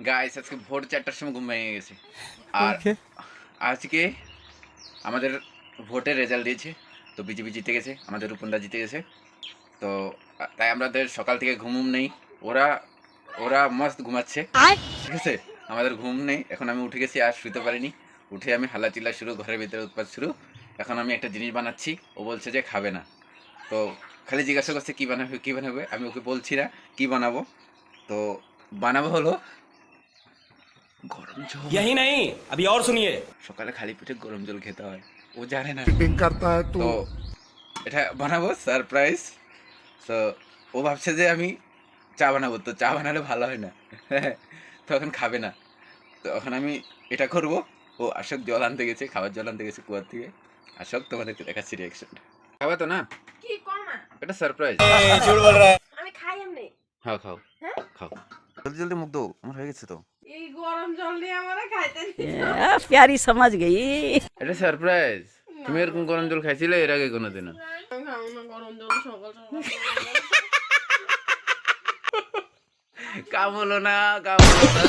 Guys আজকে ভোর 4টার সময় ঘুম ভেঙে গেছে। আর আজকে আমাদের ভোটের রেজাল্ট দিয়েছে, তো বিজেপি জিতে গেছে, আমাদের রূপনদা জিতে গেছে। তো তাই আমাদের সকাল থেকে ঘুম নেই। ওরা ওরা মস্ত ঘুমাচ্ছে, ঠিক আছে, আমাদের ঘুম নেই। এখন আমি উঠে গেছি, আর শুতে পারিনি। উঠে আমি হাল্লা চিল্লা শুরু, ঘরের ভিতরে উৎপাত শুরু। এখন আমি একটা জিনিস বানাচ্ছি, ও বলছে যে খাবে না। তো খালি জিজ্ঞাসা করছে কী বানাবে কী বানাবে, আমি ওকে বলছি না কী বানাবো। তো বানাবো হলো গরম জল। यही नहीं, अभी और सुनिए। সকালে খালি পেটে গরম জল খেতে হয়, ও জানে না। चीटिंग करता है तू। তো এটা বানাবো সারপ্রাইজ। তো ও ভাবছে যে আমি চা বানাবো, তো চা বানালে ভালো হয় না তো এখন খাবে না। তো এখন আমি এটা করব। ও আসক জল আনতে গেছে, খাবার জল আনতে গেছে কুয়ার থেকে। আসক, তোমাদেরকে দেখাচ্ছি রিয়াকশন। খাবে তো না? কি কর না, এটা সারপ্রাইজ। আমি খাই এমনি। খাও খাও হ্যাঁ? খাও, জলদি জলদি মুখ দাও, আমার হয়ে গেছে তো। এই গরম জল দিয়ে আমরা খাইতে प्यारी समझ गई। এটা সারপ্রাইজ। তুমি এরকম গরম জল খাইছিলে এর আগে কোনোদিনও? খাও না গরম জল সকাল সকাল। কাম হলো না, কাম হলো না।